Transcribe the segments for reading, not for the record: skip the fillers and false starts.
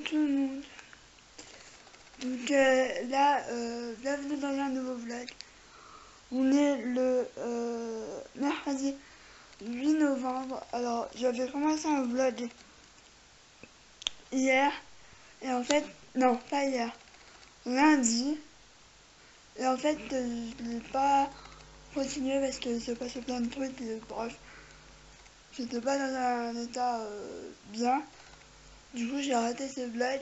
tout le monde. Donc là, bienvenue dans un nouveau vlog. On est le mercredi 8 novembre. Alors j'avais commencé un vlog hier. Et en fait, non pas hier, lundi. Et en fait je n'ai pas continué parce que s'est passé plein de trucs. Et bref, j'étais pas dans un état bien. Du coup j'ai arrêté ce vlog.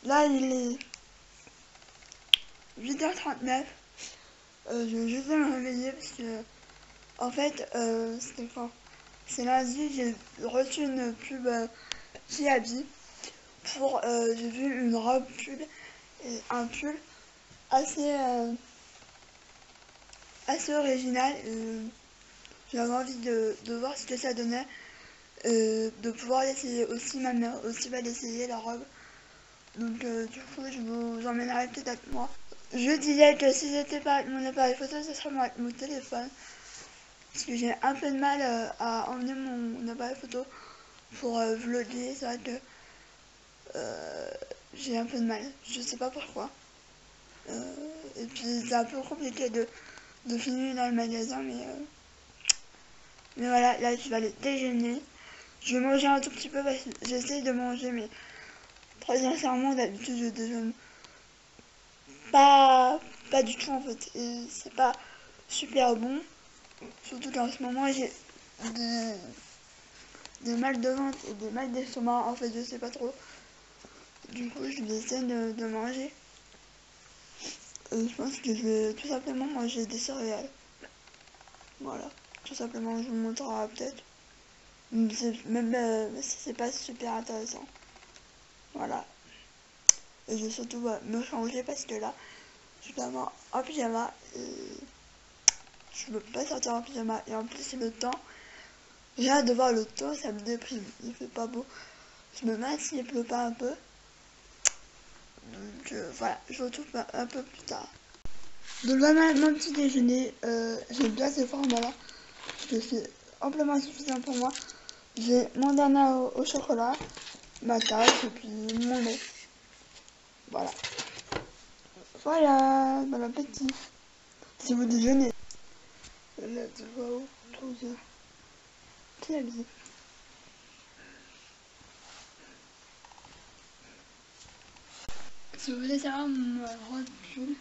Là il est 8h39. Je vais juste me réveiller parce que en fait c'était quand c'est lundi, j'ai reçu une pub chez Abby pour j'ai vu une robe pull et un pull assez assez original. J'avais envie de voir ce que ça donnait, de pouvoir l'essayer aussi. Ma mère aussi va l'essayer, la robe. Donc du coup je vous emmènerai peut-être avec moi. Je disais que si j'étais pas avec mon appareil photo, ce serait avec mon téléphone. Parce que j'ai un peu de mal à emmener mon appareil photo pour vlogger. C'est vrai que j'ai un peu de mal. Je sais pas pourquoi. Et puis c'est un peu compliqué de filmer dans le magasin. Mais voilà, là je vais aller déjeuner. Je vais manger un tout petit peu parce que j'essaye de manger. Mais très sincèrement, d'habitude je déjeune pas du tout en fait. Et c'est pas super bon. Surtout qu'en ce moment j'ai des mal de ventre et des mal d'estomac. En fait je sais pas trop. Du coup je vais essayer de manger. Je pense que je vais tout simplement manger des céréales. Voilà. Tout simplement, je vous montrerai peut-être. Même si c'est pas super intéressant. Voilà. Et je vais surtout me changer parce que là, je suis vraiment en pyjama. Et je veux pas sortir en pyjama. Et en plus, c'est le temps. J'ai hâte de voir le temps, ça me déprime. Il fait pas beau. Je me demande s'il pleut pas un peu. Donc voilà, je vous retrouve un peu plus tard. Donc voilà mon petit déjeuner. J'ai bien ces formats-là. Parce que c'est amplement suffisant pour moi. J'ai mon dana au chocolat, ma tasse et puis mon lait. Voilà. Voilà, bon appétit. Si vous déjeunez. Là, tu vois où tout ça. Qui a dit? Si vous voulez savoir ma robe pull,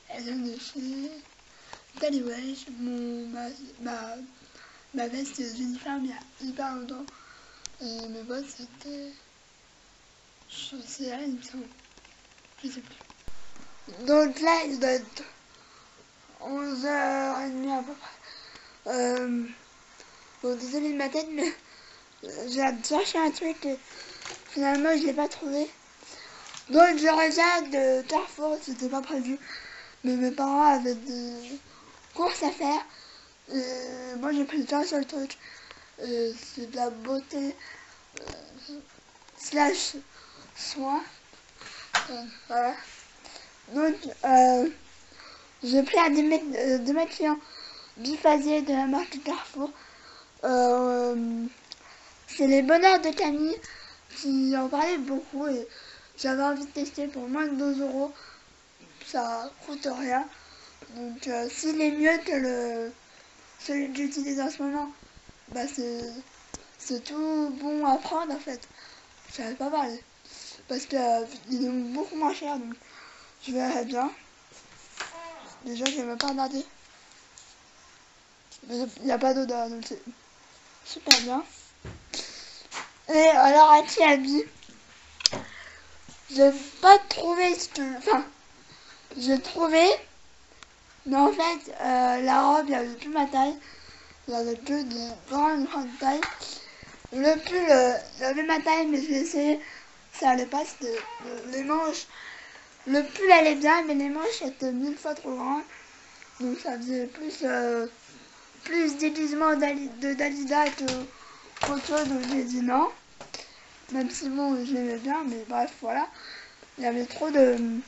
elle vient de chez Taliwage. Ma veste Jennifer il y a hyper longtemps. Et mes bottes c'était chaussées, il me semble. Je sais plus. Donc là il doit être 11h30 à peu près. Bon désolé de ma tête mais j'ai cherché un truc et finalement je l'ai pas trouvé. Donc je reviens de Carrefour, c'était pas prévu. Mais mes parents avaient des courses à faire. Et moi j'ai pris qu'un seul truc. C'est de la beauté slash soin. Voilà. Donc j'ai pris un de mes clients biphasier de la marque Carrefour. C'est les bonheurs de Camille qui en parlait beaucoup et j'avais envie de tester pour moins de 2 euros. Ça coûte rien. Donc s'il est mieux que celui que j'utilise en ce moment, bah c'est tout bon à prendre en fait. Ça va pas parler. Parce que il est beaucoup moins cher donc je verrai bien. Déjà je vais même pas regarder. Il n'y a pas d'odeur donc c'est super bien. Et alors à Tiabi, j'ai pas trouvé ce que. Enfin, j'ai trouvé. Mais en fait, la robe, il n'y avait plus ma taille. Il n'y avait plus de grande taille. Le pull, il avait ma taille, mais j'ai essayé. Ça allait pas, c'était les manches. Le pull allait bien, mais les manches étaient 1000 fois trop grandes. Donc ça faisait plus déguisement de Dalida qu'autre chose. Donc j'ai dit non. Même si bon, je l'aimais bien, mais bref, voilà. Il y avait trop de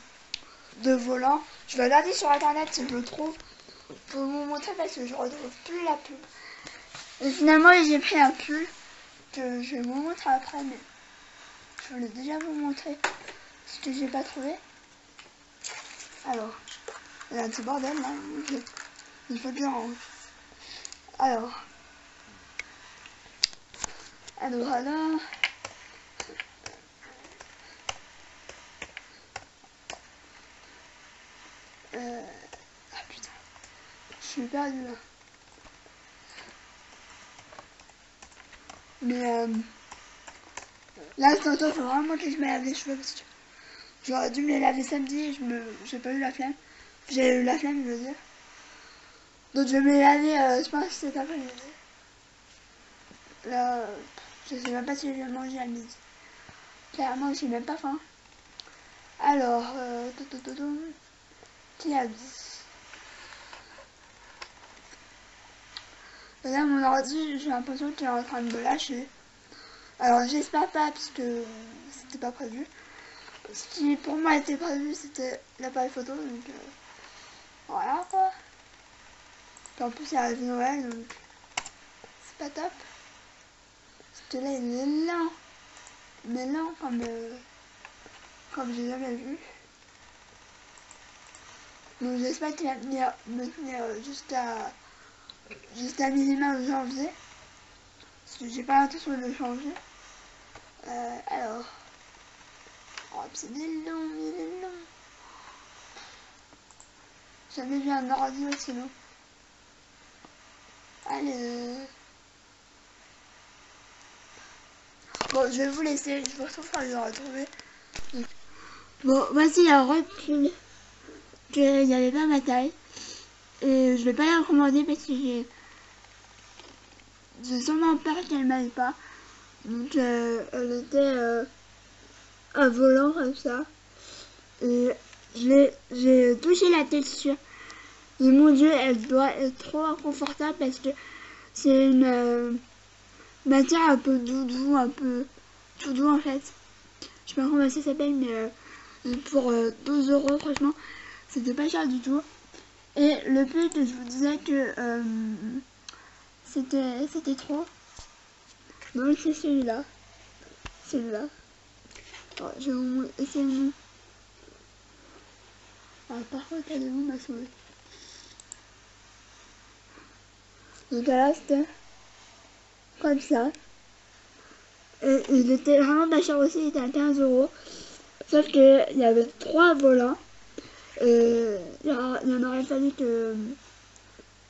volants. Je vais regarder sur internet si je le trouve pour vous montrer parce que je retrouve plus la pub. Et finalement j'ai pris un pull que je vais vous montrer après, mais je voulais déjà vous montrer ce que j'ai pas trouvé. Alors, il y a un petit bordel là, il faut que je range. Alors, ah putain, je suis perdu là. Mais là, il faut vraiment que je me lave les cheveux parce que j'aurais dû me les laver samedi et j'ai pas eu la flemme. J'ai eu la flemme, je veux dire. Donc je vais me les laver, je pense que cet après-midi. Là, je sais même pas si je vais manger à midi. Clairement, j'ai même pas faim. Alors, qui a dit? Là, mon ordi, j'ai l'impression qu'il est en train de me lâcher. Alors, j'espère pas, parce que c'était pas prévu. Ce qui, pour moi, était prévu, c'était l'appareil photo, donc voilà, quoi. Puis en plus, il arrive Noël, donc c'est pas top. Parce que là, il est lent. Mais lent comme j'ai jamais vu. Donc j'espère qu'il va me tenir jusqu'à minimum janvier. Parce que j'ai pas l'intention de le changer. Alors. Oh, c'est il est long. J'avais vu un ordi aussi long. Allez. Bon, je vais vous laisser. Je vous retrouve quand je vais le retrouver. Bon, voici la recul. Il n'y avait pas ma taille. Et je vais pas la recommander parce que j'ai sûrement peur qu'elle m'aille pas. Donc elle était un volant comme ça. Et j'ai touché la texture. Et mon dieu, elle doit être trop inconfortable parce que c'est une matière un peu doudou, un peu tout doux en fait. Je sais pas comment ça s'appelle, mais pour 12 €, franchement, c'était pas cher du tout. Et le pull que je vous disais que c'était trop. Donc c'est celui-là. Celui-là. Oh, je vais vous essayer de... Ah, par contre, elle est où ma souris? Donc là, c'était comme ça. Et il était vraiment pas cher aussi, il était à 15 €. Sauf qu'il y avait 3 volants. Il en aurait fallu que...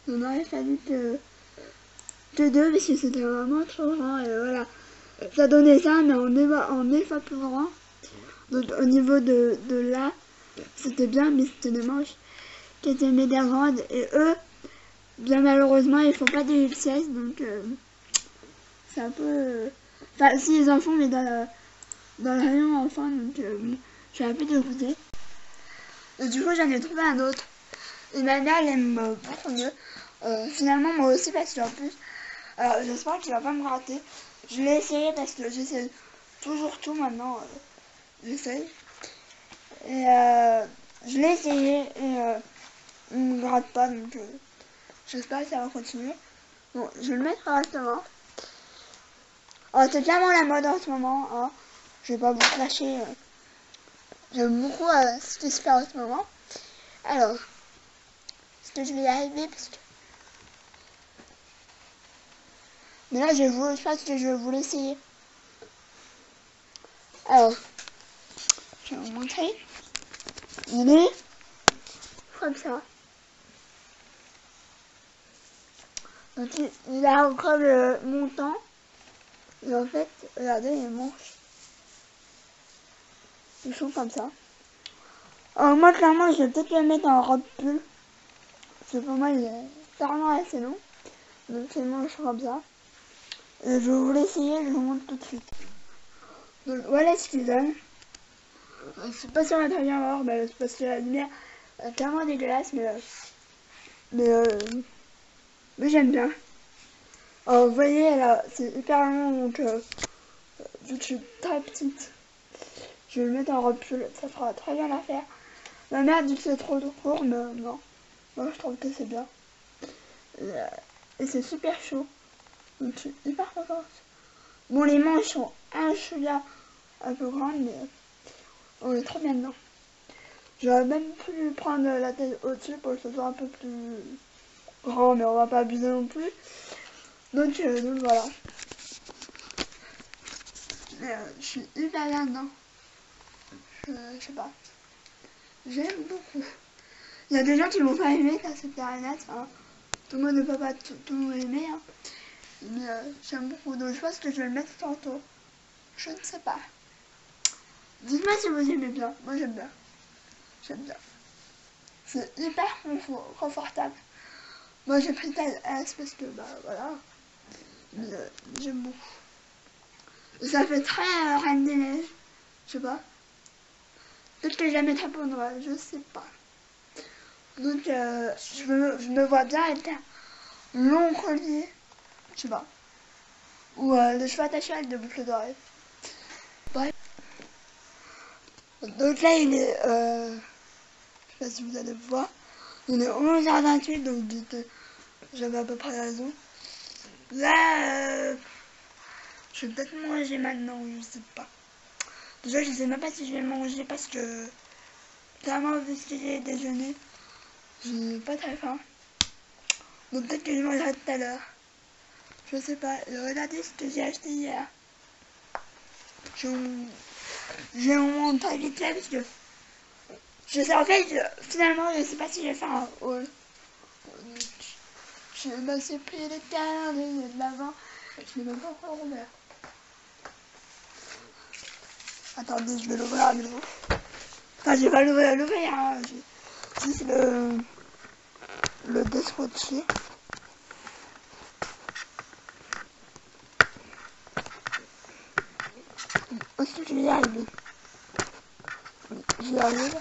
Il en aurait fallu que 2 parce que c'était vraiment trop grand. Et voilà. Ça donnait ça, mais en 9 fois plus grand. Donc au niveau de là, c'était bien, mais c'était des manches qui étaient méga grandes. Et eux, bien malheureusement, ils font pas des XS, donc c'est un peu... Enfin, si ils en font, mais dans le rayon enfant, donc je suis un peu dégoûtée. Et du coup, j'en ai trouvé un autre. Et ma mère, elle aime beaucoup mieux. Finalement, moi aussi, parce qu'en plus, alors j'espère qu'il va pas me gratter. Je l'ai essayé parce que j'essaie toujours tout maintenant. J'essaye. Et je l'ai essayé et il ne me gratte pas, donc j'espère que ça va continuer. Bon, je vais le mettre correctement. Oh, c'est clairement la mode en ce moment. Hein. Je vais pas vous flasher. J'aime beaucoup ce qui se fait en ce moment. Alors, est-ce que je vais y arriver parce que... Mais là, je pense que je vais vous l'essayer. Alors, je vais vous montrer. Il est comme ça. Donc, il a encore le montant. Et en fait, regardez les manches. Ils sont comme ça. Alors, moi, clairement, je vais peut-être le mettre en robe pull. Parce que pour moi, il est carrément assez long. Donc, les manches sont comme ça. Et je vais vous l'essayer, je vous montre tout de suite. Donc, voilà ce qu'il donne. C'est pas sur l'intérieur alors, c'est parce que la lumière est tellement dégueulasse, mais j'aime bien. Alors, vous voyez, là, c'est hyper long, donc vu que je suis très petite, je vais le mettre en robe pull, ça fera très bien l'affaire. Ma mère dit que c'est trop court, mais non. Moi, je trouve que c'est bien. Et c'est super chaud. Donc, je suis hyper contente. Bon, les manches sont un chouïa un peu grandes, mais on est trop bien dedans. J'aurais même pu prendre la taille au-dessus pour que ce soit un peu plus grand, mais on va pas abuser non plus. Donc voilà. Je suis hyper bien dedans. Je sais pas. J'aime beaucoup. Il y a des gens qui vont pas aimer, ça c'est clair et net. Hein. Tout le monde ne peut pas tout aimer. Hein. Mais j'aime beaucoup. Donc je pense que je vais le mettre tantôt. Je ne sais pas. Dites-moi si vous aimez bien. Moi j'aime bien. J'aime bien. C'est hyper confortable. Moi j'ai pris taille S parce que bah voilà. Mais j'aime beaucoup. Et ça fait très Reine des Neiges. Je sais pas. Peut-être que je la mettrai pour Noël, je sais pas. Donc je me vois bien avec un long collier. Je sais pas. Ou le cheveu attaché avec des boucles d'oreilles. Bref. Donc là il est je sais pas si vous allez voir. Il est 11h28, donc j'avais à peu près raison. Là je vais peut-être manger maintenant, je sais pas. Déjà je sais même pas si je vais manger parce que clairement vu ce que j'ai déjeuné, j'ai pas très faim. Donc peut-être que je mangerai tout à l'heure. Je sais pas, regardez ce que j'ai acheté hier. J'ai mon temps vite fait parce que je sais en fait, finalement je sais pas si je vais faire un haul. Je me suis pris le calendrier de l'avant, je l'ai même pas encore ouvert. Attendez, je vais l'ouvrir à nouveau. Enfin, je vais pas l'ouvrir, hein. Juste le dessus. Aussi, je vais y arriver. J'y arrive.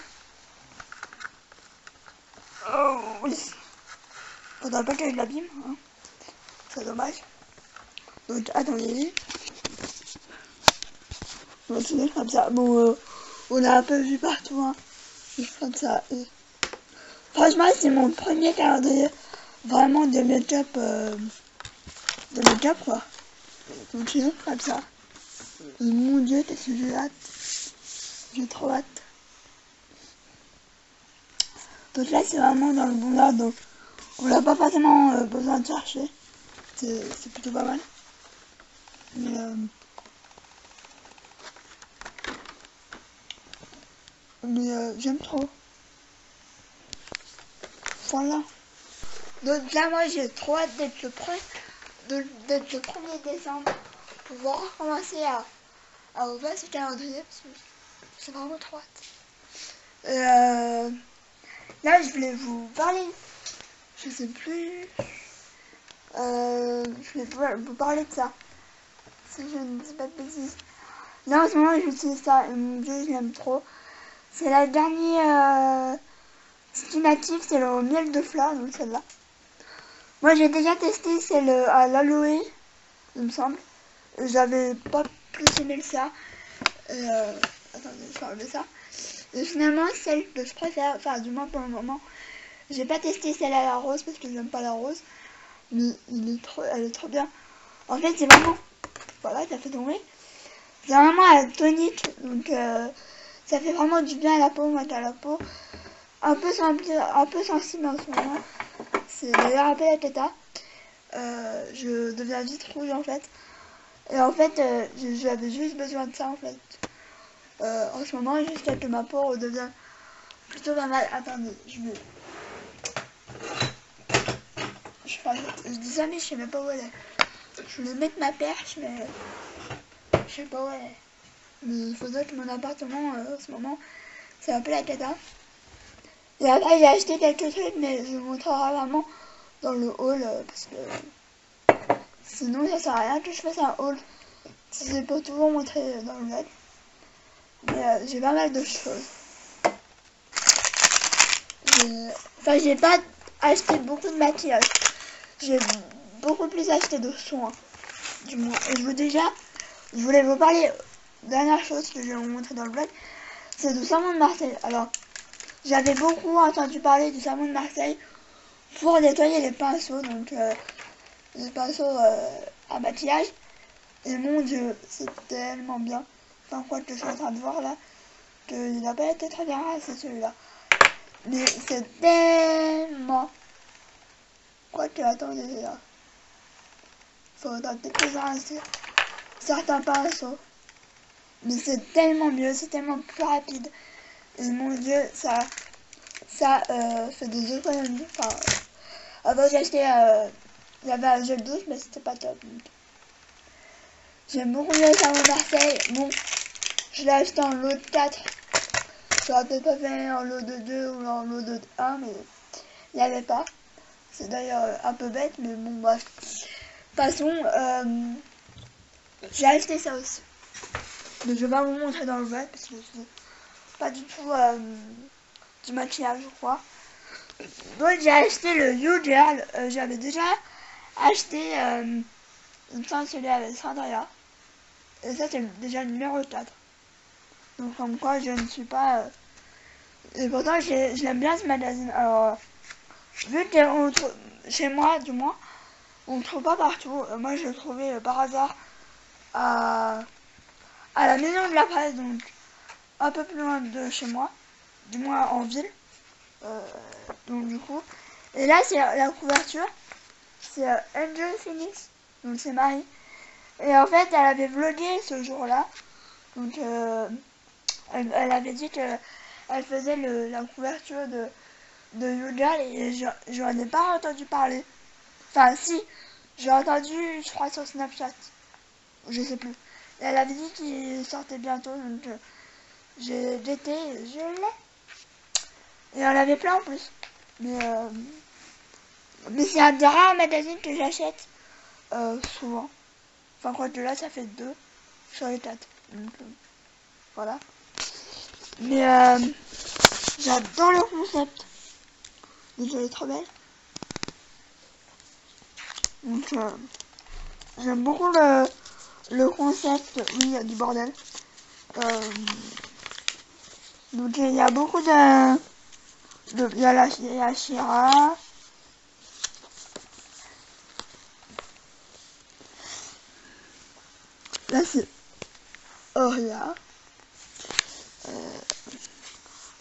Oh oui. Faudrait pas que je l'abîme, hein. C'est dommage. Donc, attendez. On va finir comme ça. Bon, on a un peu vu partout, hein. Juste comme ça. Et franchement, c'est mon premier calendrier vraiment de make-up. Quoi. Donc, je vais comme ça. Et mon dieu, qu'est-ce que j'ai hâte. J'ai trop hâte. Donc là, c'est vraiment dans le bon ordre. Donc, on n'a pas forcément besoin de chercher. C'est plutôt pas mal. Mais j'aime trop. Voilà. Donc là, moi, j'ai trop hâte d'être le 1er décembre pour pouvoir commencer à ouvrir ce calendrier parce que c'est vraiment trop hâte. Là, je voulais vous parler. Je sais plus. Je voulais vous parler de ça. Si je ne dis pas de bêtises. Là, en ce moment, j'utilise ça. Et mon dieu, je l'aime trop. C'est la dernière estimative. C'est le miel de fleurs, donc celle-là. Moi, j'ai déjà testé celle à l'aloe, il me semble. J'avais pas plus aimé que ça. Attendez, je vais enlever ça. Et finalement, celle que je préfère, enfin, du moins pour le moment, j'ai pas testé celle à la rose parce que j'aime pas la rose. Mais elle est trop bien. En fait, c'est vraiment. Voilà, ça fait tomber. C'est vraiment un tonique. Donc, ça fait vraiment du bien à la peau. Moi, qui a la peau un peu sensible en ce moment. C'est d'ailleurs un peu la tête. Je deviens vite rouge en fait. Et en fait, j'avais juste besoin de ça en fait. En ce moment, jusqu'à que ma peau redevient plutôt pas mal. Attendez, je dis ça, mais je sais même pas où elle est. Je voulais mettre ma perche, mais je sais pas où elle est. Mais il faudrait que mon appartement, en ce moment, c'est un peu la cata. Et après, j'ai acheté quelques trucs, mais je vous montrerai vraiment dans le haul, parce que sinon, ça sert à rien que je fasse un haul. Si c'est pour tout vous montrer dans le web. Mais j'ai pas mal de choses. Enfin, j'ai pas acheté beaucoup de maquillage. J'ai beaucoup plus acheté de soins, du moins. Et je voulais vous parler. Dernière chose que je vais vous montrer dans le blog, c'est du savon de Marseille. Alors, j'avais beaucoup entendu parler du savon de Marseille pour nettoyer les pinceaux, donc les pinceaux à maquillage. Et mon dieu, c'est tellement bien. Enfin, quoi que je suis en train de voir là, qu'il n'a pas été très bien rassé celui-là. Mais c'est tellement... Quoi que, attendez là. Faudra peut-être que j'arrache certains pinceaux. Mais c'est tellement mieux, c'est tellement plus rapide. Et mon dieu, ça fait des économies. Enfin, avant j'ai acheté, il y avait un gel douche, mais c'était pas top. J'aime beaucoup le savon Marseille. Bon, je l'ai acheté en lot de 4. J'aurais peut-être pas fait en lot de 2 ou en lot de 1, mais il n'y avait pas. C'est d'ailleurs un peu bête, mais bon, bref. De toute façon, j'ai acheté ça aussi. Mais je vais pas vous montrer dans le web parce que c'est pas du tout du maquillage, je crois. Donc j'ai acheté le You Girl. J'avais déjà acheté une fois celui avec Cendrilla. Et ça c'est déjà le numéro 4. Donc comme quoi je ne suis pas... Et pourtant je l'aime bien ce magazine. Alors vu que chez moi du moins, on ne trouve pas partout. Moi je l'ai trouvé par hasard à la maison de la presse, donc un peu plus loin de chez moi. Du moins en ville. Donc du coup. Et là c'est la couverture. C'est Angel Phoenix. Donc c'est Marie. Et en fait elle avait vlogué ce jour-là. Donc elle avait dit que elle faisait la couverture de YouGirl et j'en ai pas entendu parler. Enfin si, j'ai entendu je crois sur Snapchat. Je sais plus. Et elle avait dit qu'il sortait bientôt, donc j'ai été, je l'ai. Et elle avait plein en plus. Mais c'est un des rares magazines que j'achète souvent. Enfin quoi que là ça fait 2 sur les 4. Donc voilà. Mais j'adore le concept. Elle est trop belle. Donc j'aime beaucoup le concept. Oui, il y a du bordel. Donc il y a beaucoup il y a la Shira. Là c'est Oria.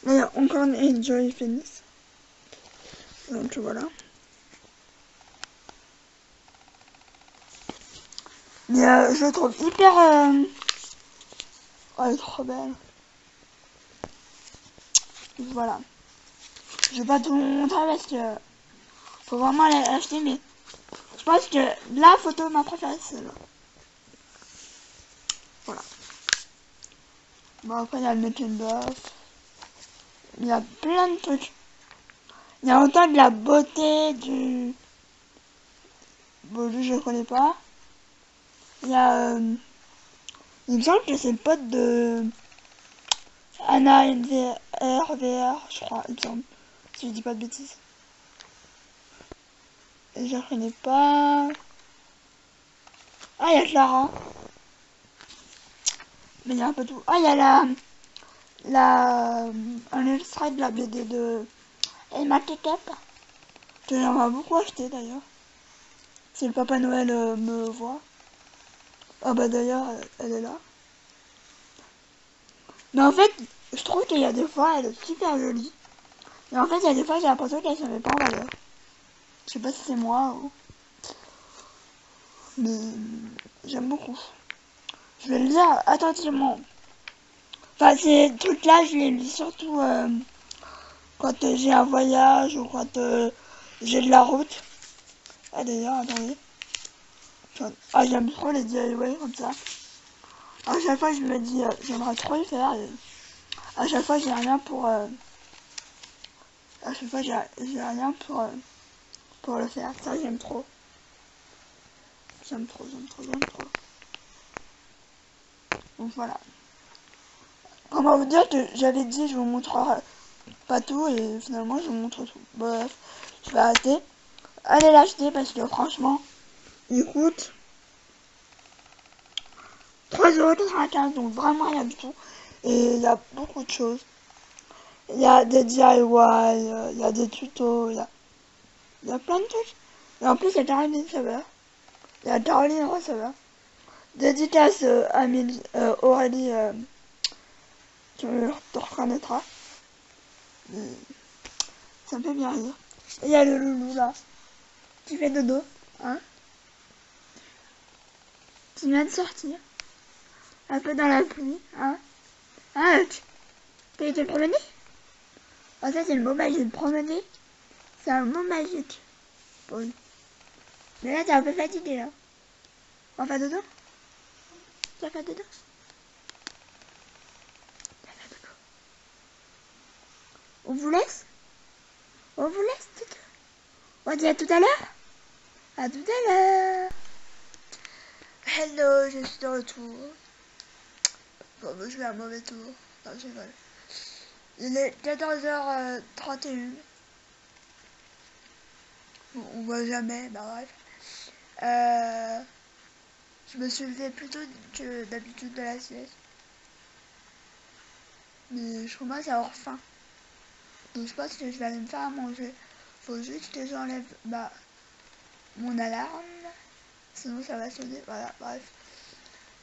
Là il y a encore une Enjoy Phoenix. Donc voilà. Mais je trouve hyper... Oh, elle est trop belle. Donc, voilà. Je vais pas tout vous montrer parce que faut vraiment l'acheter, mais je pense que la photo ma préférée c'est celle-là. Voilà. Bon après il y a le making of. Il y a plein de trucs. Il y a autant de la beauté du... Bon lui je connais pas. Il y a... il me semble que c'est le pote de... Anna VR, je crois, il me semble. Si je dis pas de bêtises. Et je la connais pas. Ah, il y a Clara. Mais il y a un peu tout. Ah, il y a un extrait de la BD de Emma Ketchup. Que j'aimerais beaucoup acheter d'ailleurs. Si le Papa Noël me voit. Ah bah d'ailleurs, elle est là. Mais en fait, je trouve qu'il y a des fois, elle est super jolie. Et en fait, il y a des fois, j'ai l'impression qu'elle se met pas en valeur. Je sais pas si c'est moi ou... Mais j'aime beaucoup. Je vais le lire attentivement. Enfin, ces trucs-là, je les lis surtout quand j'ai un voyage ou quand j'ai de la route. Ah d'ailleurs, attendez. Ah, j'aime trop les DIY comme ça. À chaque fois, je me dis, j'aimerais trop y faire. Et à chaque fois, j'ai rien pour... à chaque fois, j'ai rien pour le faire. Ça, j'aime trop. J'aime trop. Donc voilà. Comment vous dire que j'avais dit, je vous montrerai pas tout et finalement, je vous montre tout. Bref, je vais arrêter. Allez l'acheter parce que franchement, il coûte 3,95 €, donc vraiment rien du tout. Et il y a beaucoup de choses. Il y a des DIY, il y a des tutos, il y a plein de trucs. Et en plus, il y a Caroline Receveur. Il y a Caroline Receveur. Dédicace à Aurélie, tu te reconnaîtras. Ça me fait bien rire. Et il y a le loulou là, qui fait dodo, hein. Qui vient de sortir. Un peu dans la pluie, hein. Hein, tu peux te promener? Oh, ça c'est le mot magique, promener. C'est un mot magique. Bon. Mais là t'es un peu fatigué là. On va faire dodo? Tu vas faire dodo? On vous laisse? On vous laisse tout. On dit à tout à l'heure? À tout à l'heure. Hello, je suis de retour. Bon, je vais à un mauvais tour. Non, je rigole. Il est 14h31. Bon, on voit jamais, bah bref. Je me suis levé plus tôt que d'habitude de la sieste. Mais je commence à avoir faim. Donc je pense que je vais aller me faire à manger. Faut juste que j'enlève mon alarme. Sinon ça va sonner. Voilà, bref.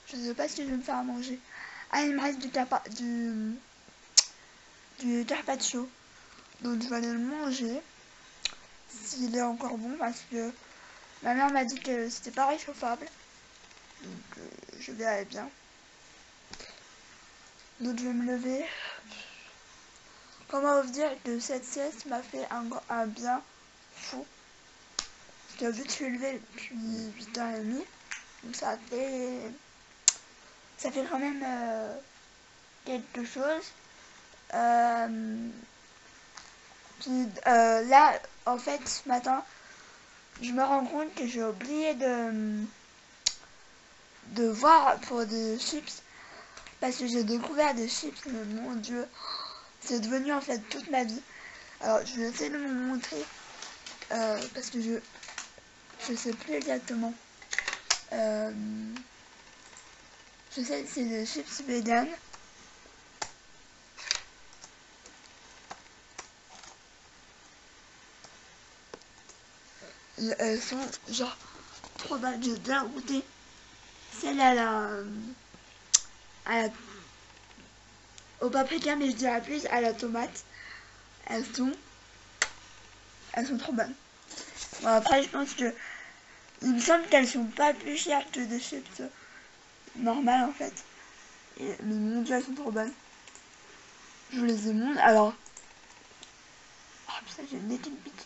Je ne sais pas si je vais me faire à manger. Ah, il me reste du carpaccio. Donc je vais aller le manger. S'il est encore bon parce que ma mère m'a dit que c'était pas réchauffable. Donc je vais aller bien. Donc je vais me lever. Comment vous dire que cette sieste m'a fait un bien fou. Parce que vu que je suis levée depuis 8h30, donc ça fait quand même quelque chose. Puis là, en fait, ce matin, je me rends compte que j'ai oublié de voir pour des chips. Parce que j'ai découvert des chips, mais mon dieu, c'est devenu en fait toute ma vie. Alors, je vais essayer de vous montrer. Parce que je sais plus exactement. Je sais que c'est des chips vegan. Et elles sont genre trop bonnes. J'ai déjà goûté celle au paprika, mais je dirais plus à la tomate. Elles sont trop bonnes. Bon, après, je pense que il me semble qu'elles sont pas plus chères que des chips normales en fait. Mais mon dieu, elles sont trop bonnes. Je vous les ai montrées. Alors, oh putain, j'ai une équipe pique.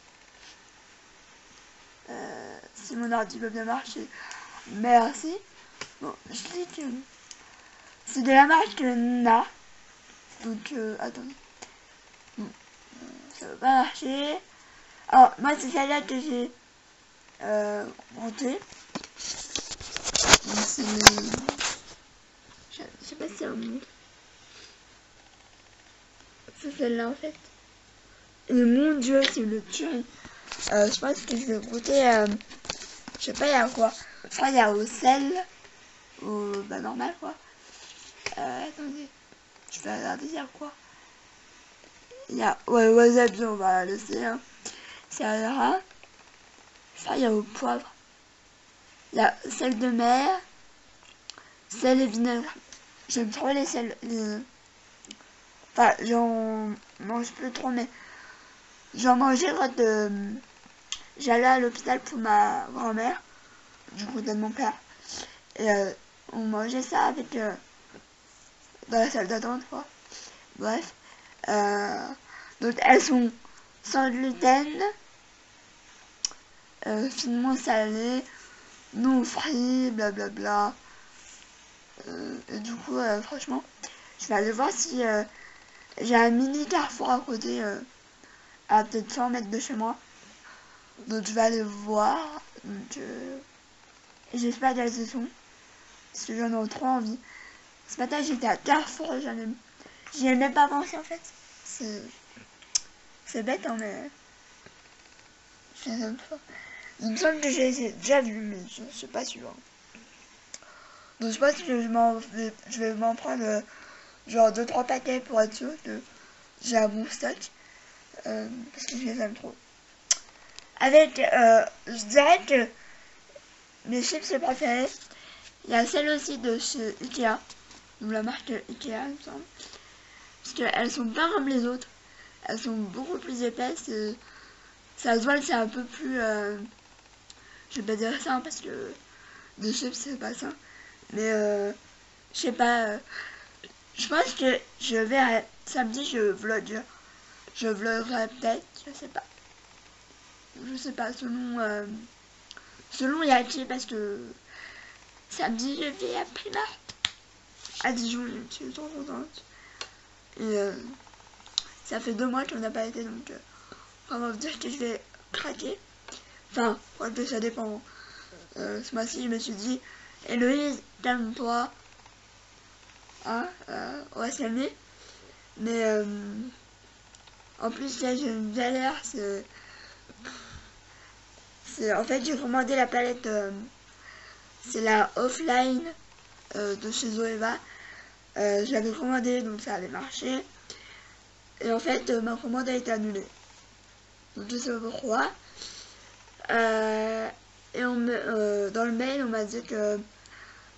Si mon ordi veut bien marcher, merci. Bon, je dis que c'est de la marque Na. Donc, attendez. Bon, ça va pas marcher. Alors, moi, c'est celle-là que j'ai montée. C'est... Je sais pas si ça monte. C'est celle-là, en fait. Et mon dieu, c'est le tuerie. Je pense que je vais goûter... je sais pas, il y a quoi. Je crois qu'il y a au sel. Normal, quoi. Attendez. Je vais regarder, il y a quoi. Il y a... Ouais, wasabi, on va la laisser, hein. Ça ira. Je crois qu'il y a au poivre. Il y a sel de mer. Sel et vinaigre. J'aime trop les sels. Enfin, j'en mange plus trop, mais j'en mangeais quand j'allais à l'hôpital pour ma grand-mère, du coup de mon père. Et on mangeait ça avec dans la salle d'attente, quoi. Bref. Donc elles sont sans gluten, finement salées, non frites, blablabla. Et du coup, franchement, je vais aller voir si j'ai un mini carrefour à côté, à peut-être 100 mètres de chez moi. Donc je vais aller voir. Donc j'espère qu'elles se sont. Parce que j'en ai trop envie. Ce matin j'étais à Carrefour, j'y ai même pas pensé en fait. C'est bête hein, mais je les aime pas. Il me semble que j'ai déjà vu, mais je suis pas sûre. Donc je pense que je vais m'en prendre genre 2-3 paquets pour être sûr que j'ai un bon stock. Parce que je les aime trop. Avec, je dirais que mes chips préférés, Il y a celle aussi de chez Ikea, ou la marque Ikea, il me semble. Parce qu'elles sont pas comme les autres. Elles sont beaucoup plus épaisses. Et ça se voit que c'est un peu plus... je vais pas dire ça parce que de chips c'est pas ça. Mais je sais pas. Je pense que je vais samedi je vlog. Je vlogerai peut-être, je sais pas. Je sais pas, selon Yaki, parce que samedi je vais à Primark. À Dijon, je suis trop contente. Et ça fait 2 mois qu'on n'a pas été, donc on va me dire que je vais craquer. Enfin, que ça dépend. Ce mois-ci, je me suis dit, Héloïse, calme-toi. Hein, on va se calmer. Mais en plus, là, j'ai une galère. En fait, j'ai commandé la palette. C'est la offline de chez Zoeva. Je l'avais commandée, donc ça avait marché. Et en fait, ma commande a été annulée. Donc je sais pas pourquoi. Et dans le mail, on m'a dit que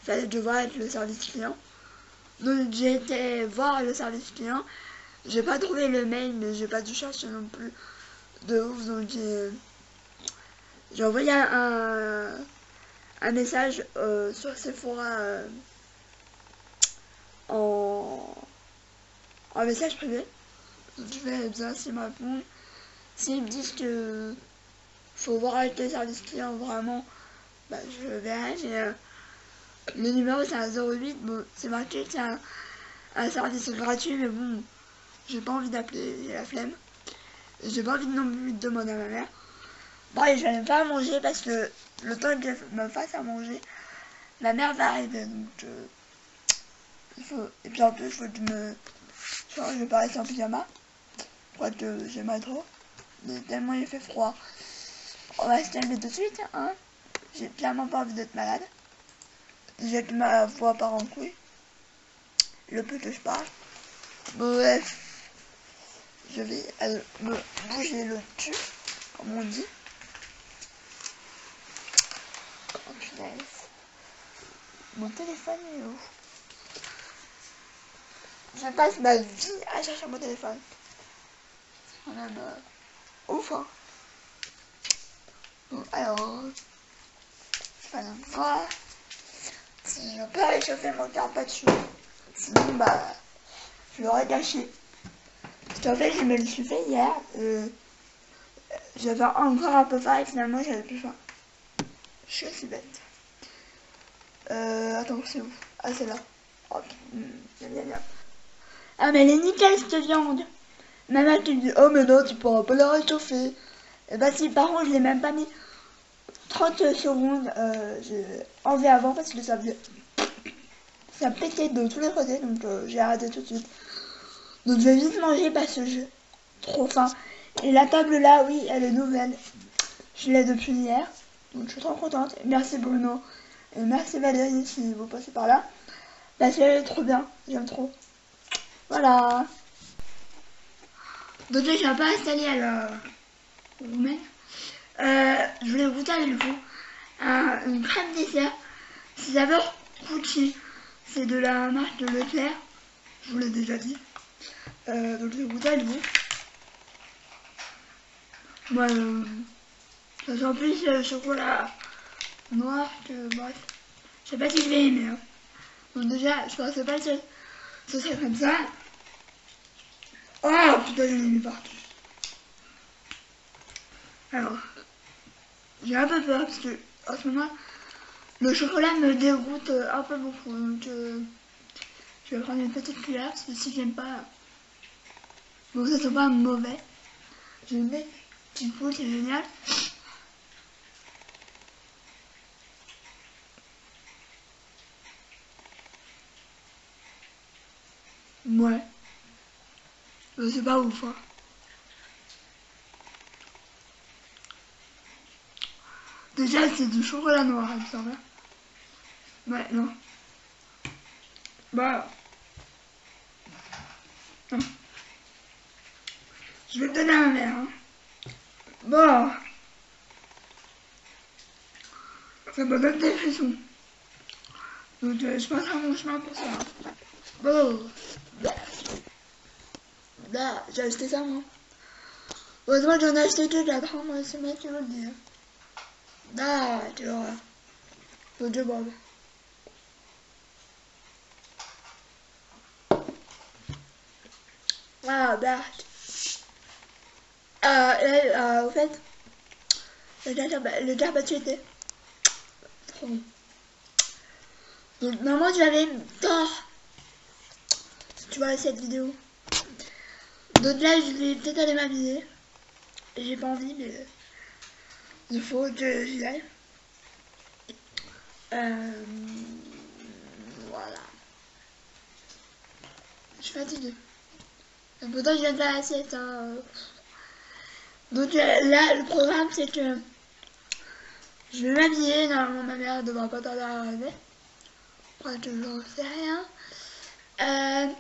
fallait devoir être le service client. Donc j'ai été voir le service client. J'ai pas trouvé le mail, mais j'ai pas dû chercher non plus de ouf. Donc j'ai envoyé un message sur Sephora en message privé. Donc je vais bien s'ils me répondent. S'ils me disent que faut voir avec les services clients vraiment, bah je verrai. Mais le numéro c'est un 08. Bon, c'est marqué que c'est un service gratuit, mais bon, j'ai pas envie d'appeler, j'ai la flemme. J'ai pas envie non plus de demander à ma mère. Bref, je vais pas à manger parce que le temps que je me fasse à manger, ma mère va arriver. Donc, et puis en plus, il faut que je vais pas rester en pyjama. Je crois que j'aimerais trop. Mais tellement il fait froid. On va se calmer tout de suite, hein. J'ai clairement pas envie d'être malade. J'ai que ma voix part en couille. Le peu que je parle. Bref. Je vais me bouger le cul, comme on dit. Oh punaise. Mon téléphone est où? Je passe ma vie à chercher mon téléphone. C'est quand même ouf, hein. Bon, alors, je vais aller voir si je peux réchauffer mon carpaccio. Sinon, bah, je l'aurais gâché. Parce qu'en fait, je me le suis fait hier. J'avais encore un peu faim et finalement, j'avais plus faim. Je suis bête. Attends, c'est où? Ah, c'est là. Oh, bien. Ah, mais elle est nickel cette viande. Maman qui dit, oh, mais non, tu pourras pas la réchauffer. Et bah, si, par contre, je l'ai même pas mis 30 secondes. J'ai enlevé avant parce que ça pétait de tous les côtés. Donc, j'ai arrêté tout de suite. Donc, je vais vite manger parce que j'ai trop faim. Et la table là, oui, elle est nouvelle. Je l'ai depuis hier. Donc, je suis trop contente. Merci Bruno. Et merci Valérie si vous passez par là. Parce qu'elle est trop bien. J'aime trop. Voilà. Donc là, je vais pas installer à la roumaine. Je voulais goûter avec vous une crème dessert. C'est saveur cookie. C'est de la marque de Leclerc. Je vous l'ai déjà dit. Donc je vais goûter avec vous. Moi, ça sent plus chocolat noir que bref. Je sais pas si je vais aimer. Hein. Donc déjà, je pensais pas que ce serait comme ça. Oh putain, j'en ai mis partout. Alors, j'ai un peu peur parce que en ce moment, le chocolat me dégoûte un peu beaucoup. Donc, je vais prendre une petite cuillère parce que si j'aime pas, bon, ça sent pas mauvais. Je mets petit coup, c'est génial. Ouais. C'est pas ouf, hein. Déjà, c'est du chocolat noir, il me semble. Ouais, non. Bah. Non. Je vais le donner à ma mère. Hein. Bon. Ça me donne des frissons. Donc je passe à mon chemin pour ça. Bon, là, j'ai acheté ça moi. Heureusement j'en ai acheté deux, j'apprends moi c'est moi qui veux le dire. Là, tu vois. Faut que je boive. Ah, bah. Au fait, le garbage était trop bon. Donc, maman, tu avais tort si tu vois cette vidéo. Donc là, je vais peut-être aller m'habiller. J'ai pas envie, mais il faut que j'y aille. Voilà. Je suis fatiguée. Et pourtant, je viens de faire la sieste. Hein. Donc là, le programme, c'est que je vais m'habiller. Normalement, ma mère ne devra pas tarder à arriver. Après, je n'en sais rien.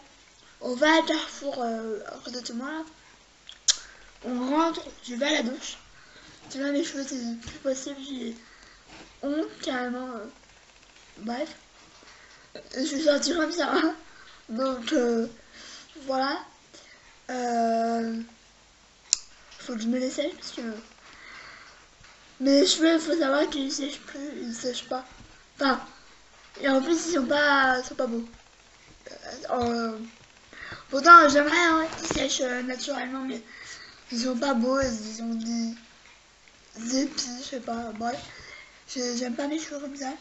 On va à Carrefour à côté de moi là. On rentre, je vais à la douche. Tu vois, mes cheveux, c'est plus possible. J'ai honte carrément. Bref. Je suis sortie comme ça. Hein. Donc voilà. Faut que je me les sèche parce que mes cheveux, il faut savoir qu'ils sèchent plus, ils sèchent pas. Enfin, et en plus ils sont pas beaux. Pourtant j'aimerais hein, qu'ils sèchent naturellement, mais ils sont pas beaux, ils ont des épis, je sais pas. Bref, j'aime pas mes cheveux comme ça,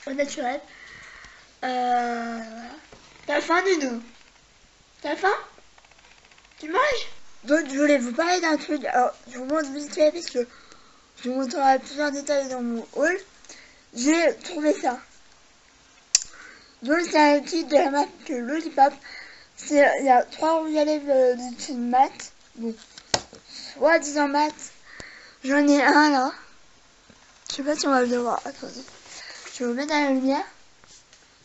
au naturel. Voilà. T'as faim, Nuno? T'as faim? Tu manges? Donc je voulais vous parler d'un truc. Alors je vous montre vite fait parce que je vous montrerai plus en détail dans mon haul. J'ai trouvé ça. Donc c'est un kit de la marque Lollipop. Il y a 3 rouges à lèvres du film mat. Bon, soi-disant mat. J'en ai un là. Je sais pas si on va le voir. Attendez. Je vais vous mettre à la lumière.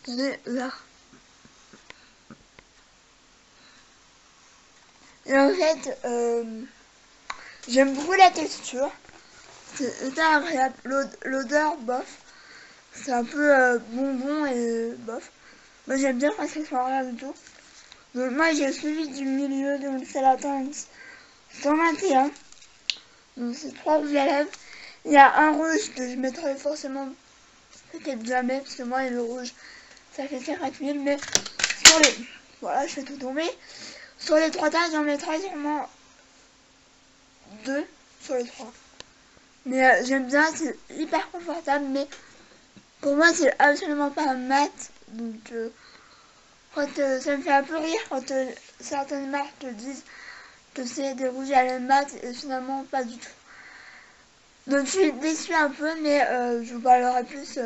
J'en ai là. Et en fait, j'aime beaucoup la texture. C'est hyper agréable. L'odeur, bof. C'est un peu bonbon et bof. Moi j'aime bien quand c'est sans rien du tout. Donc moi j'ai celui du milieu, donc c'est la teinte 121. Donc c'est 3 rouges à lèvres. Il y a un rouge que je mettrai forcément peut-être jamais, parce que moi le rouge ça fait 50 000, mais sur les... Voilà, je fais tout tomber. Sur les 3 tasses, j'en mettrai sûrement 2 sur les 3. Mais j'aime bien, c'est hyper confortable, mais pour moi c'est absolument pas mat. Donc quand ça me fait un peu rire quand certaines marques te disent que c'est des rouges à lèvres mat et finalement pas du tout. Donc je suis déçue un peu, mais je vous parlerai plus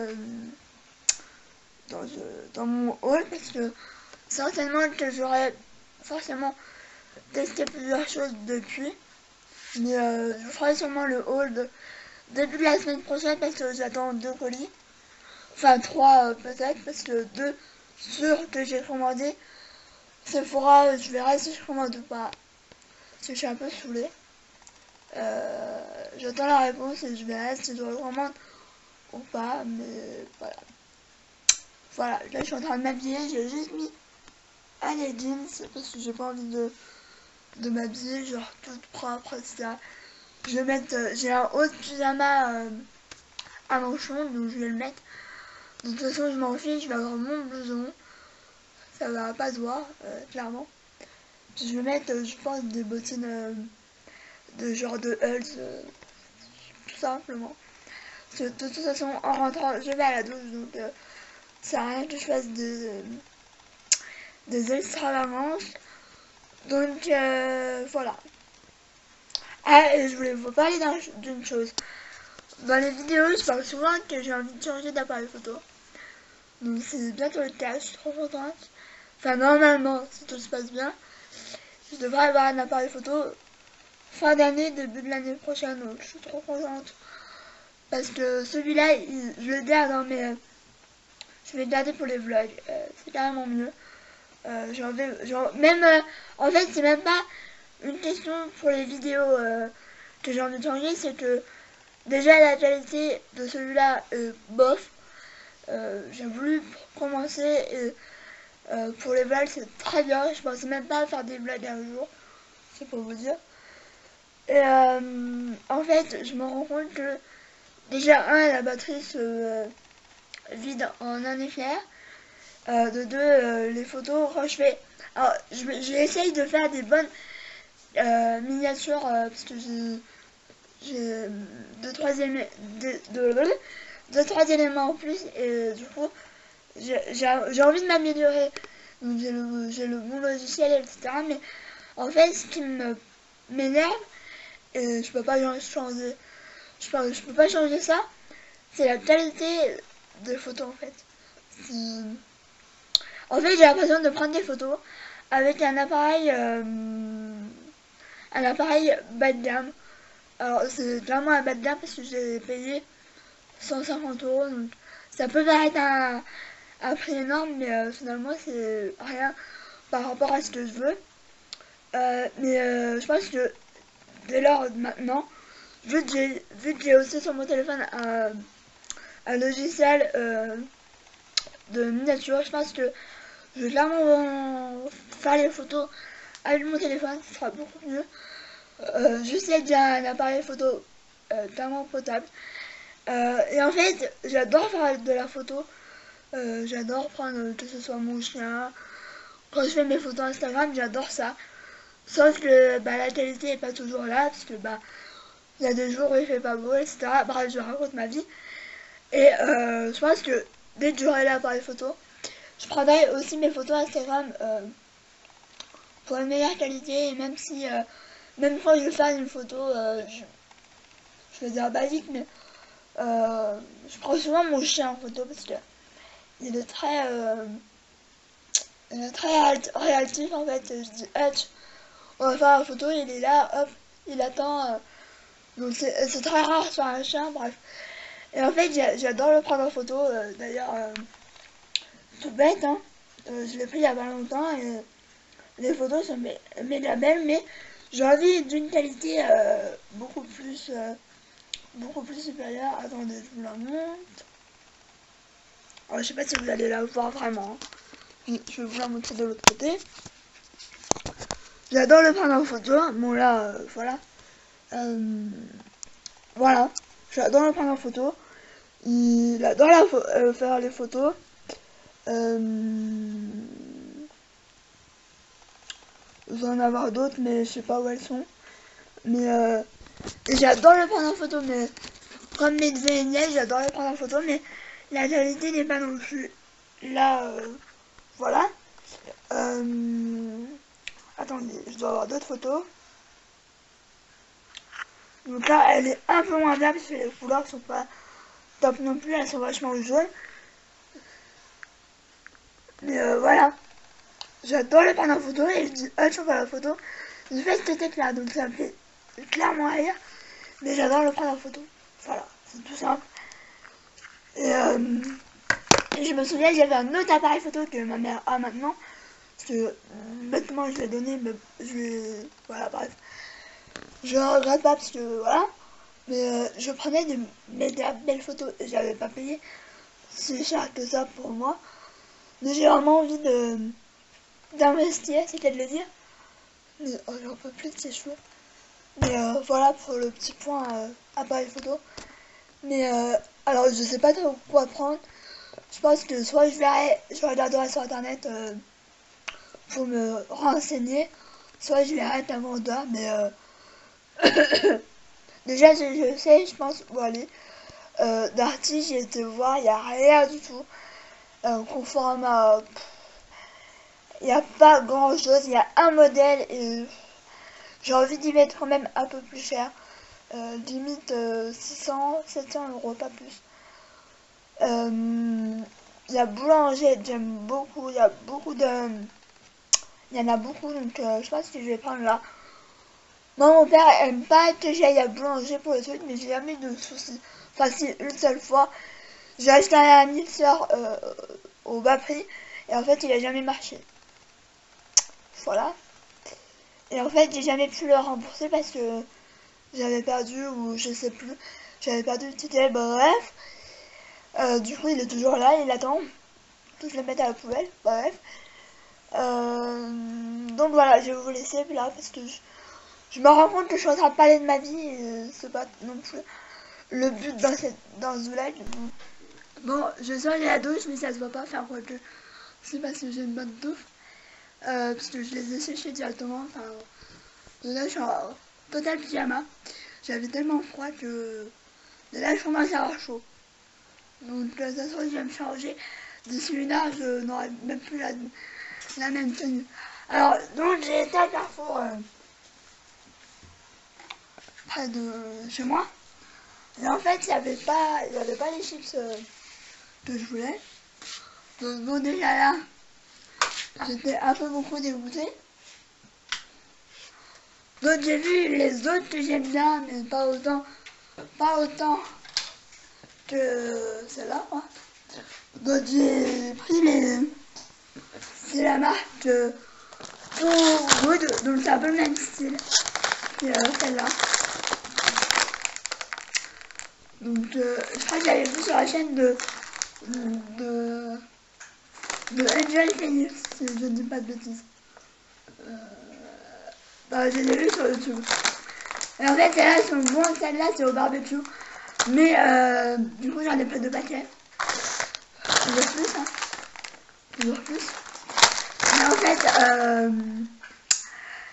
dans mon haul parce que certainement que j'aurais forcément testé plusieurs choses depuis. Mais je ferai sûrement le haul début de la semaine prochaine parce que j'attends 2 colis. Enfin 3 peut-être parce que 2 sûrs que j'ai commandé. Sephora, je verrai si je commande ou pas. Parce que je suis un peu saoulée. J'attends la réponse et je verrai si je recommande ou pas. Mais voilà. Voilà, là je suis en train de m'habiller. J'ai juste mis à les jeans parce que j'ai pas envie de m'habiller genre toute propre, etc. Je vais mettre, j'ai un haut pyjama à manchon, donc je vais le mettre. De toute façon, je m'en fiche, je vais avoir mon blouson. Ça va pas se voir, clairement. Puis je vais mettre, je pense, des bottines de genre de Hulz, tout simplement. Parce que de toute façon, en rentrant, je vais à la douche, donc ça sert à rien que je fasse des extravagances. Donc voilà. Ah, et je voulais vous parler d'une chose. Dans les vidéos, je parle souvent que j'ai envie de changer d'appareil photo. Donc c'est bientôt le cas, je suis trop contente. Enfin normalement, si tout se passe bien, je devrais avoir un appareil photo fin d'année, début de l'année prochaine. Donc je suis trop contente. Parce que celui-là, je le garde, hein, mais je vais le garder pour les vlogs. C'est carrément mieux. Même, en fait, c'est même pas une question pour les vidéos que j'ai envie de changer, c'est que déjà la qualité de celui-là, bof. j'ai voulu commencer et pour les blagues c'est très bien. Je pensais même pas faire des blagues un jour, c'est pour vous dire. Et en fait je me rends compte que déjà la batterie se vide en un éclair. De deux, les photos quand je fais... Alors j'essaye de faire des bonnes miniatures parce que j'ai deux, trois éléments en plus et du coup j'ai envie de m'améliorer. Donc j'ai le bon logiciel, etc. Mais en fait, ce qui m'énerve, et je peux pas changer, je peux pas changer ça, c'est la qualité des photos en fait. En fait, j'ai l'impression de prendre des photos avec un appareil bas de gamme. Alors c'est vraiment un bas de gamme parce que j'ai payé 150 €, donc ça peut paraître un prix énorme, mais finalement c'est rien par rapport à ce que je veux. Mais je pense que dès lors maintenant, vu que j'ai aussi sur mon téléphone un logiciel de miniature, je pense que je vais clairement faire les photos avec mon téléphone, ce sera beaucoup mieux. Je sais que j'ai un appareil photo tellement potable. Et en fait, j'adore faire de la photo. J'adore prendre que ce soit mon chien. Quand je fais mes photos Instagram, j'adore ça. Sauf que bah, la qualité est pas toujours là, parce que bah il y a des jours où il fait pas beau, etc. Bref, je raconte ma vie. Et je pense que dès que j'aurai l'appareil photo, je prendrai aussi mes photos Instagram pour une meilleure qualité. Et même si, même quand je vais faire une photo, je vais dire basique, mais je prends souvent mon chien en photo parce que il est très réactif en fait. Je dis, on va faire la photo, il est là, hop, il attend. Donc c'est très rare sur un chien, bref. Et en fait, j'adore le prendre en photo. D'ailleurs, tout bête, hein. Je l'ai pris il y a pas longtemps et les photos sont méga belles, mais j'ai envie d'une qualité beaucoup plus supérieure. Attendez, je vous la montre. Alors, je sais pas si vous allez la voir vraiment. Je vais vous la montrer de l'autre côté. J'adore le prendre en photo. Bon là, voilà. Voilà. J'adore le prendre en photo. Il adore faire les photos. Je vais en avoir d'autres, mais je sais pas où elles sont. Mais j'adore le prendre en photo, mais comme mes neveux et nièces, j'adore le prendre en photo, mais la qualité n'est pas non plus là. Voilà. Attendez, je dois avoir d'autres photos. Donc là, elle est un peu moins bien parce que les couleurs sont pas top non plus, elles sont vachement jaunes. Mais voilà. J'adore le prendre en photo et je dis, je prends la photo. Je fais cette tête là, donc ça me fait clairement rire. Mais j'adore le prendre en photo. Voilà, c'est tout simple. Et je me souviens, j'avais un autre appareil photo que ma mère a maintenant. Parce que bêtement, je l'ai donné, mais je l'ai... Voilà, bref. Je regrette pas parce que voilà. Mais je prenais de belles photos et j'avais pas payé si cher que ça pour moi. Mais j'ai vraiment envie d'investir, c'est qu'à de le dire. Mais j'en peux plus de ces cheveux. Mais voilà pour le petit point appareil photo. Mais alors je sais pas trop quoi prendre. Je pense que soit je regarderai sur internet pour me renseigner, soit je verrai un vendeur. Mais déjà je sais, je pense où aller. Darty, j'ai été voir, il n'y a rien du tout. Conforme à... Il n'y a pas grand chose, il y a un modèle et j'ai envie d'y mettre quand même un peu plus cher. Limite 600, 700 €, pas plus. Il y a boulanger, j'aime beaucoup, il y a beaucoup de... Il y en a beaucoup, donc je pense que je vais prendre là. Moi, mon père aime pas que j'aille à boulanger pour les trucs, mais j'ai jamais eu de soucis. Enfin, si, une seule fois, j'ai acheté un mixeur au bas prix, et en fait, il a jamais marché. Voilà. Et en fait, j'ai jamais pu le rembourser parce que j'avais perdu, ou je sais plus, j'avais perdu le ticket, bref. Du coup, il est toujours là, il attend que je le mette à la poubelle. Bref. Donc voilà, je vais vous laisser là parce que je me rends compte que je suis en train de parler de ma vie et c'est pas non plus le but dans ce live. Bon, je sors de la douche, mais ça se voit pas, faire quoi que c'est parce que j'ai une bonne douche. Parce que je les ai séchés directement. Enfin, là, je suis en total pyjama. J'avais tellement froid que là, je commence à avoir chaud. Donc, de toute façon, je vais me changer. D'ici une heure, je n'aurai même plus la même tenue. Alors, donc, j'ai été à Carrefour près de chez moi. Et en fait, il n'y avait pas les chips que je voulais. Donc, bon, déjà là, j'étais un peu beaucoup dégoûtée. Donc, j'ai vu les autres que j'aime bien, mais pas autant que celle-là, quoi. Donc, j'ai pris c'est la marque Too Good, donc c'est un peu le même style que celle-là. Donc je crois que j'avais vu sur la chaîne de Angel Phoenix, si je ne dis pas de bêtises. Bah, je l'ai vu sur YouTube. Et en fait, celles-là sont bonnes, celle-là c'est au barbecue. Mais du coup, j'en ai pas de paquets. Toujours plus, hein. Toujours plus. Mais en fait,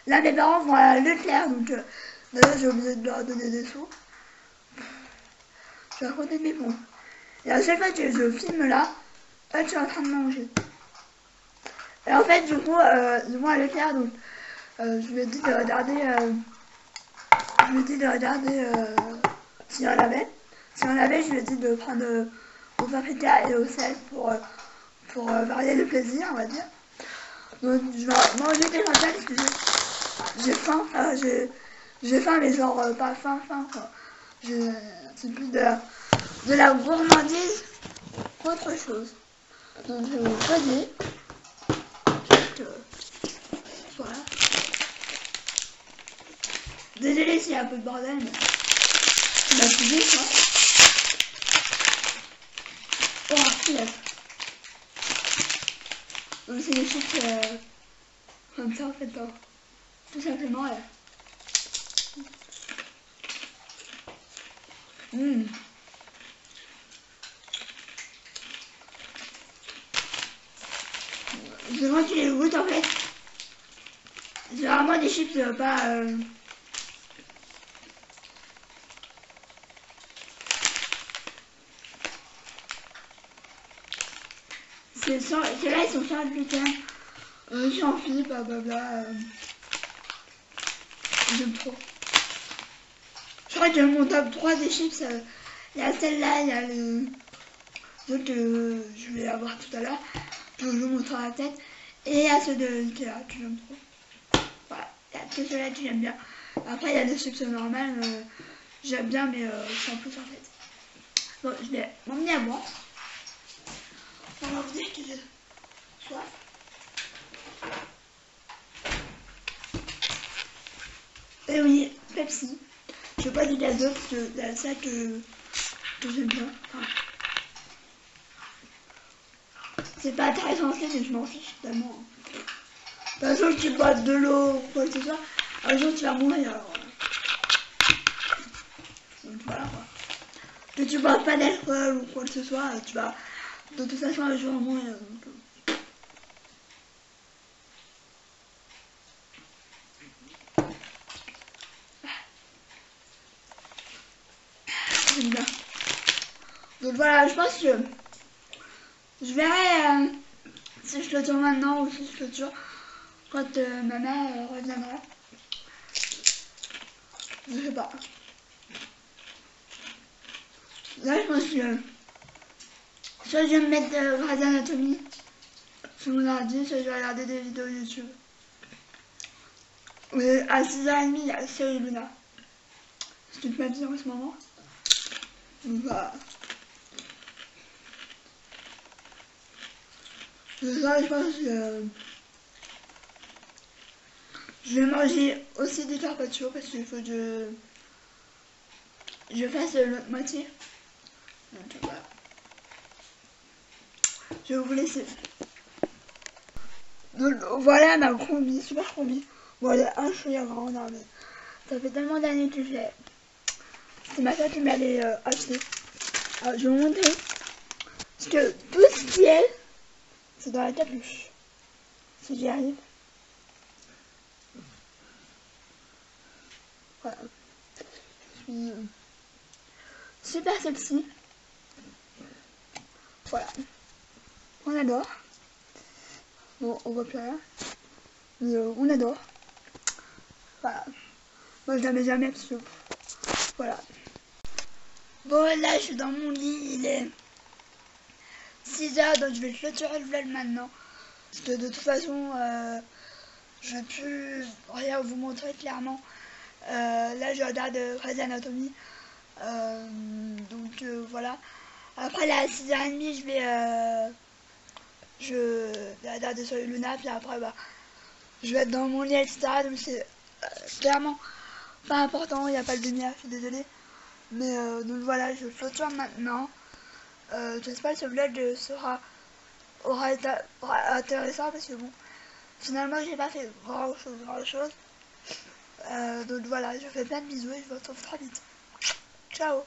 là, mes parents vont à Leclerc, donc d'ailleurs, j'ai oublié de leur donner des sous. Je vais raconter mes bons. Et à chaque fois que je filme là, je suis en train de manger. Et en fait, du coup, à Leclerc, donc, je lui ai dit de regarder, s'il y en avait. Si on avait, je lui ai dit de prendre au paprika et au sel pour varier le plaisir, on va dire. Donc, je vais manger des recettes parce que j'ai faim. J'ai faim, mais genre pas faim, quoi. C'est plus de la gourmandise qu'autre chose. Donc, je vais vous choisir. Voilà. Désolée s'il y a un peu de bordel, mais c'est ma cuisine, quoi. Oh, punaise. Donc, c'est des chips comme ça, en fait, tout simplement, là. Je vois que les goûtes, en fait. C'est vraiment des chips pas... Ceux-là, ils sont sans gluten. J'en fais, blablabla. J'aime trop. Je crois que j'ai mon top 3 des chips. Il y a celle-là, il y a le... Donc, je vais avoir tout à l'heure. Je vous montrerai la tête. Et il y a ceux de Ikea que j'aime trop. Voilà, il y a que ceux-là que j'aime bien. Après, il y a des chips normales. J'aime bien, mais sans plus en fait. Bon, je vais m'emmener à boire. On va vous dire que j'ai soif. Et oui, Pepsi. Je veux pas du gazeux parce que c'est ça que j'aime bien. Enfin, c'est pas très sensé, mais je m'en fiche tellement. De toute façon, tu bois de l'eau ou quoi que ce soit, un jour tu vas mourir alors. Donc voilà quoi. Que tu bois pas d'alcool ou quoi que ce soit, tu vas de toute façon un jour mourir. Donc, j'aime bien. Donc voilà, je pense que je verrai si je clôture maintenant ou si je clôture quand ma mère reviendra. Je sais pas. Là, je pense que soit je vais me mettre Grey's Anatomy sur mon ordi, soit je vais regarder des vidéos YouTube. Mais à 6h30, il y a Cyril Luna. C'est toute ma vie en ce moment. Donc voilà. Ça, je pense que je vais manger aussi des carpaccio parce qu'il faut que je fasse l'autre moitié. Donc voilà. je vais vous laisser. Donc voilà ma combi, super combi. Bon, elle est un chouïa grande, hein, mais ça fait tellement d'années que je l'ai. C'est ma soeur qui m'allait acheter. Alors, je vais vous montrer. Parce que tout ce qui est, c'est dans la capuche. Si j'y arrive. Voilà. Je suis super sexy. Voilà. On adore. Bon, on voit plus rien. Mais on adore. Voilà. Moi, je l'avais jamais parce que... Voilà. Bon, là, je suis dans mon lit. Il est 6h, donc je vais clôturer le vlog maintenant. Parce que de toute façon, je ne peux plus rien vous montrer clairement. Là, je regarde Grey's Anatomy. Donc, voilà. Après, là, à 6h30, je vais regarder sur Luna. Puis après, bah, je vais être dans mon lit, etc. Donc, c'est clairement pas important. Il n'y a pas de lumière, je suis désolée. Mais donc voilà, je clôture maintenant. J'espère que ce vlog aura été intéressant parce que bon, finalement j'ai pas fait grand chose. Donc voilà, je vous fais plein de bisous et je vous retrouve très vite. Ciao.